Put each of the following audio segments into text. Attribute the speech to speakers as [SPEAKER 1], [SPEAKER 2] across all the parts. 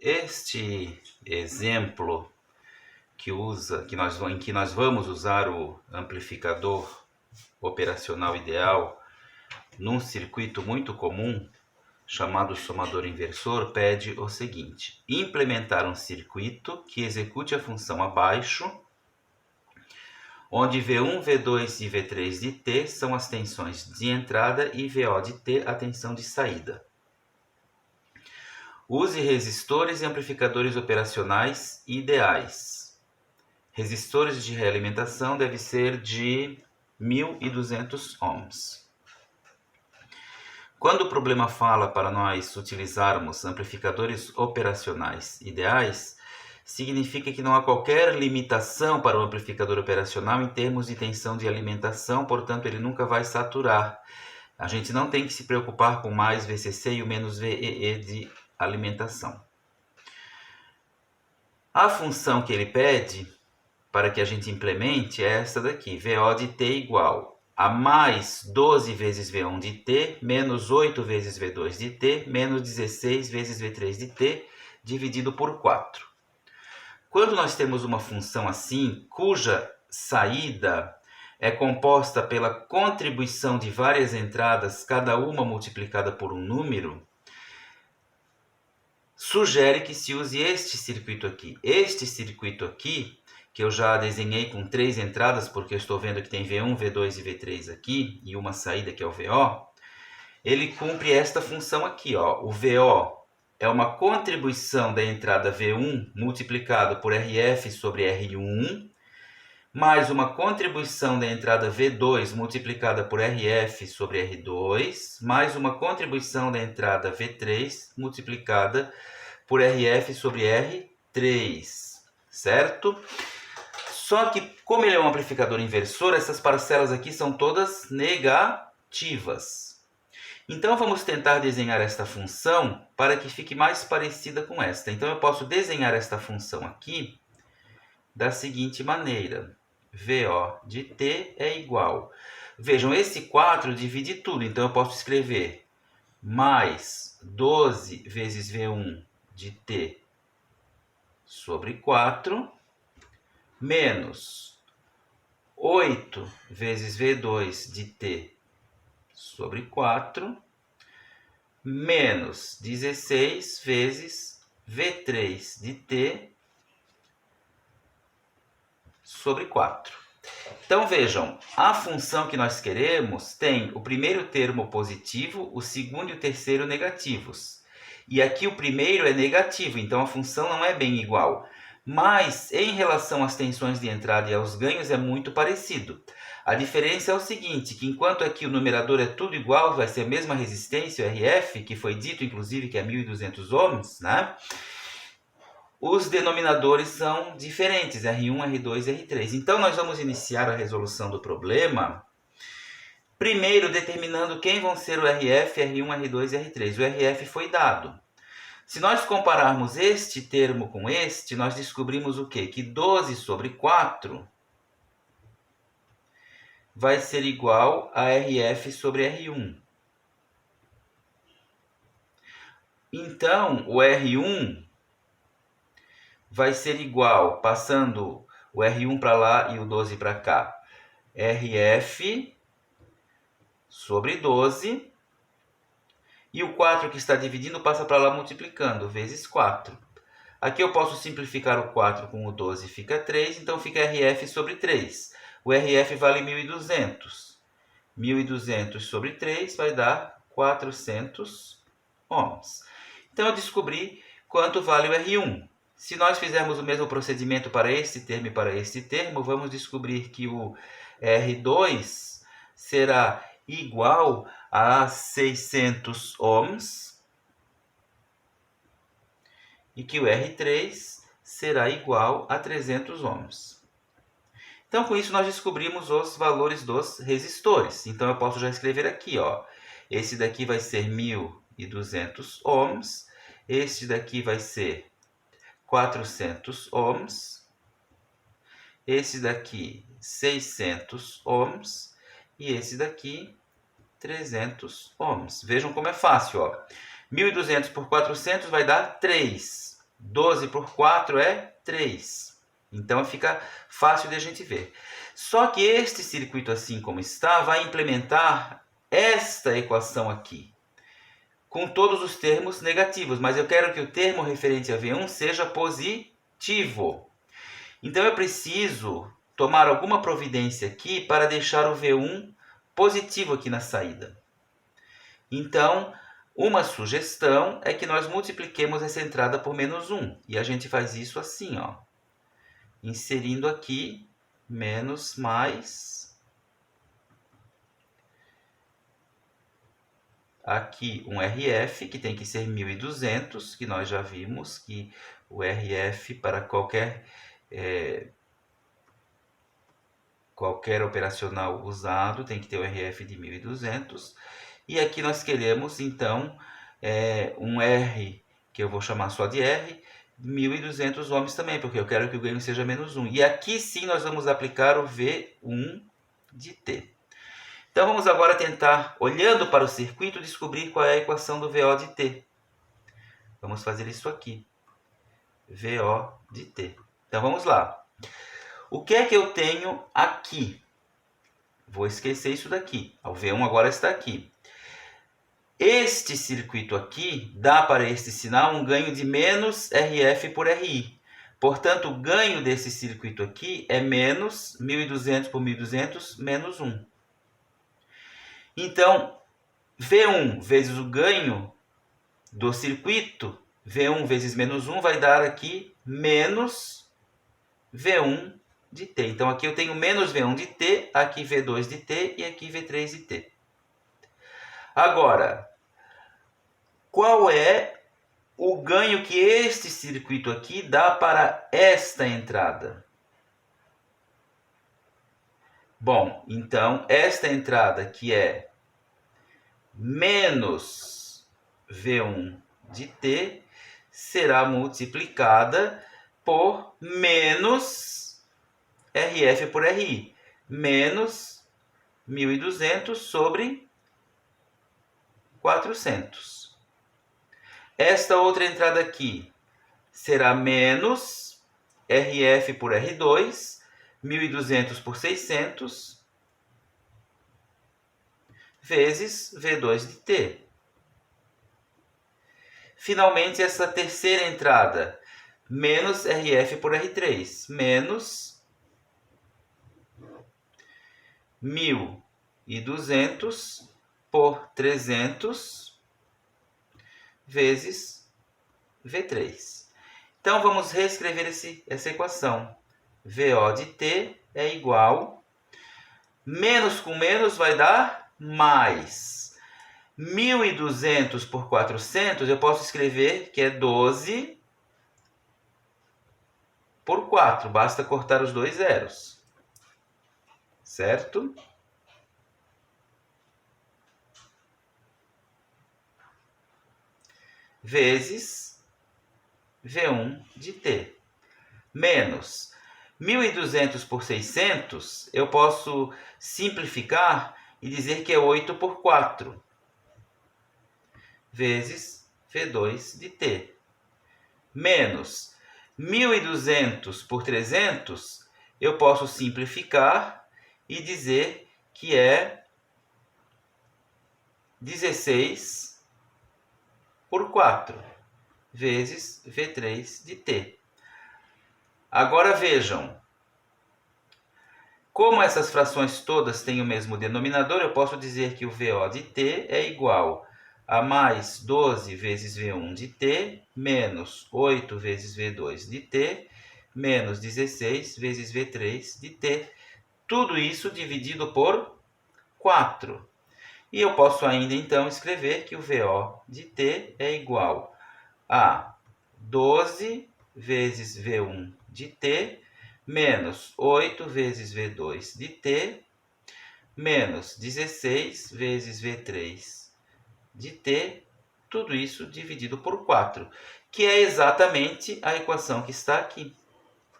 [SPEAKER 1] Este exemplo em que nós vamos usar o amplificador operacional ideal num circuito muito comum, chamado somador inversor, pede o seguinte: implementar um circuito que execute a função abaixo, onde V1, V2 e V3 de T são as tensões de entrada e VO de T a tensão de saída. Use resistores e amplificadores operacionais ideais. Resistores de realimentação deve ser de 1.200 ohms. Quando o problema fala para nós utilizarmos amplificadores operacionais ideais, significa que não há qualquer limitação para o amplificador operacional em termos de tensão de alimentação, portanto ele nunca vai saturar. A gente não tem que se preocupar com mais VCC e o menos VEE de alimentação. A função que ele pede para que a gente implemente é essa daqui: VO de T igual a mais 12 vezes V1 de T, menos 8 vezes V2 de T, menos 16 vezes V3 de T, dividido por 4. Quando nós temos uma função assim, cuja saída é composta pela contribuição de várias entradas, cada uma multiplicada por um número, sugere que se use este circuito aqui. Este circuito aqui, que eu já desenhei com 3 entradas, porque eu estou vendo que tem V1, V2 e V3 aqui, e uma saída que é o VO, ele cumpre esta função aqui, ó. O VO é uma contribuição da entrada V1 multiplicado por RF sobre R1, mais uma contribuição da entrada V2 multiplicada por RF sobre R2, mais uma contribuição da entrada V3 multiplicada por RF sobre R3, certo? Só que, como ele é um amplificador inversor, essas parcelas aqui são todas negativas. Então, vamos tentar desenhar esta função para que fique mais parecida com esta. Então, eu posso desenhar esta função aqui da seguinte maneira: VO de T é igual. Vejam, esse 4 divide tudo, então eu posso escrever mais 12 vezes V1 de T sobre 4, menos 8 vezes V2 de T sobre 4, menos 16 vezes V3 de T sobre 4. Então vejam, a função que nós queremos tem o primeiro termo positivo, o segundo e o terceiro negativos. E aqui o primeiro é negativo, então a função não é bem igual. Mas em relação às tensões de entrada e aos ganhos é muito parecido. A diferença é o seguinte, que enquanto aqui o numerador é tudo igual, vai ser a mesma resistência, o RF, que foi dito inclusive que é 1.200 ohms, né? Os denominadores são diferentes, R1, R2 e R3. Então, nós vamos iniciar a resolução do problema, primeiro determinando quem vão ser o RF, R1, R2 e R3. O RF foi dado. Se nós compararmos este termo com este, nós descobrimos o quê? Que 12 sobre 4 vai ser igual a RF sobre R1. Então, o R1 vai ser igual, passando o R1 para lá e o 12 para cá, RF sobre 12, e o 4 que está dividindo passa para lá multiplicando, vezes 4. Aqui eu posso simplificar o 4 com o 12, fica 3, então fica RF sobre 3. O RF vale 1.200. 1.200 sobre 3 vai dar 400 ohms. Então eu descobri quanto vale o R1. Se nós fizermos o mesmo procedimento para este termo e para este termo, vamos descobrir que o R2 será igual a 600 ohms e que o R3 será igual a 300 ohms. Então, com isso, nós descobrimos os valores dos resistores. Então, eu posso já escrever aqui, ó. Esse daqui vai ser 1.200 ohms, este daqui vai ser 400 ohms, esse daqui 600 ohms e esse daqui 300 ohms. Vejam como é fácil, ó. 1.200 por 400 vai dar 3. 12 por 4 é 3. Então fica fácil de a gente ver. Só que este circuito, assim como está, vai implementar esta equação aqui, com todos os termos negativos, mas eu quero que o termo referente a V1 seja positivo. Então eu preciso tomar alguma providência aqui para deixar o V1 positivo aqui na saída. Então, uma sugestão é que nós multipliquemos essa entrada por menos 1. E a gente faz isso assim, ó, inserindo aqui menos mais, aqui um RF, que tem que ser 1.200, que nós já vimos que o RF para qualquer operacional usado tem que ter o RF de 1.200. E aqui nós queremos, então, um R, que eu vou chamar só de R, 1.200 ohms também, porque eu quero que o ganho seja menos 1. E aqui sim nós vamos aplicar o V1 de T. Então vamos agora tentar, olhando para o circuito, descobrir qual é a equação do VO de T. Vamos fazer isso aqui. VO de T. Então vamos lá. O que é que eu tenho aqui? Vou esquecer isso daqui. O V1 agora está aqui. Este circuito aqui dá para este sinal um ganho de menos RF por RI. Portanto, o ganho desse circuito aqui é menos 1.200 por 1.200 menos 1. Então, V1 vezes o ganho do circuito, V1 vezes menos 1, vai dar aqui menos V1 de T. Então, aqui eu tenho menos V1 de T, aqui V2 de T e aqui V3 de T. Agora, qual é o ganho que este circuito aqui dá para esta entrada? Bom, então, esta entrada que é menos V1 de T será multiplicada por menos RF por RI, menos 1.200 sobre 400. Esta outra entrada aqui será menos RF por R2, 1.200 por 600, vezes V2 de T. Finalmente, essa terceira entrada, menos RF por R3, menos 1.200 por 300, vezes V3. Então, vamos reescrever essa equação. VO de T é igual, menos com menos vai dar mais. 1.200 por 400, eu posso escrever que é 12 por 4. Basta cortar os dois zeros. Certo? Vezes V1 de T. Menos 1.200 por 600, eu posso simplificar e dizer que é 8 por 4. Vezes V2 de T. Menos 1.200 por 300, eu posso simplificar e dizer que é 16 por 4, vezes V3 de T. Agora vejam, como essas frações todas têm o mesmo denominador, eu posso dizer que o VO de T é igual a mais 12 vezes V1 de T, menos 8 vezes V2 de T, menos 16 vezes V3 de T. Tudo isso dividido por 4. E eu posso ainda, então, escrever que o VO de T é igual a 12 vezes V1 de T, menos 8 vezes V2 de T, menos 16 vezes V3 de T, tudo isso dividido por 4, que é exatamente a equação que está aqui.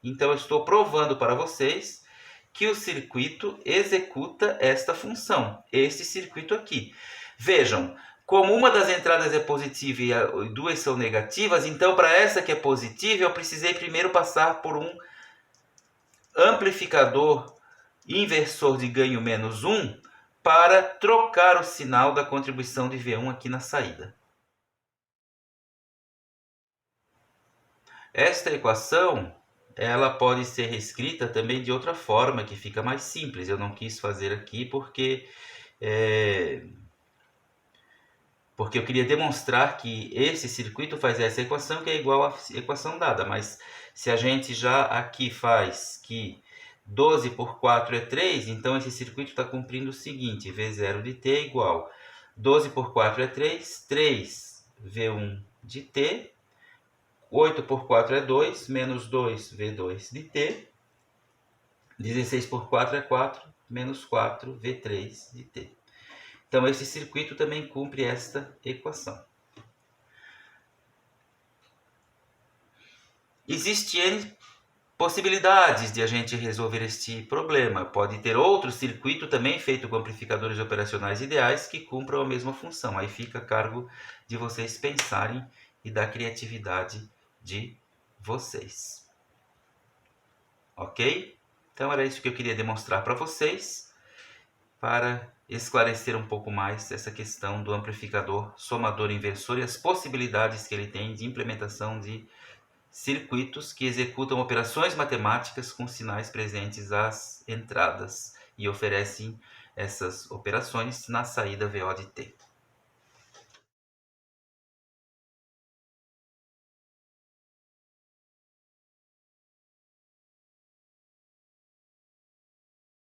[SPEAKER 1] Então, eu estou provando para vocês que o circuito executa esta função, este circuito aqui. Vejam, Como uma das entradas é positiva e duas são negativas, então para essa que é positiva eu precisei primeiro passar por um amplificador inversor de ganho menos 1 para trocar o sinal da contribuição de V1 aqui na saída. Esta equação ela pode ser reescrita também de outra forma, que fica mais simples. Eu não quis fazer aqui porque eu queria demonstrar que esse circuito faz essa equação que é igual à equação dada. Mas se a gente já aqui faz que 12 por 4 é 3, então esse circuito está cumprindo o seguinte: V0 de t é igual 12 por 4 é 3, 3 V1 de t, 8 por 4 é 2, menos 2 V2 de t, 16 por 4 é 4, menos 4 V3 de t. Então, esse circuito também cumpre esta equação. Existem possibilidades de a gente resolver este problema. Pode ter outro circuito também feito com amplificadores operacionais ideais que cumpram a mesma função. Aí fica a cargo de vocês pensarem e da criatividade de vocês. Ok? Então era isso que eu queria demonstrar para vocês, para esclarecer um pouco mais essa questão do amplificador somador inversor e as possibilidades que ele tem de implementação de circuitos que executam operações matemáticas com sinais presentes às entradas e oferecem essas operações na saída VO de T.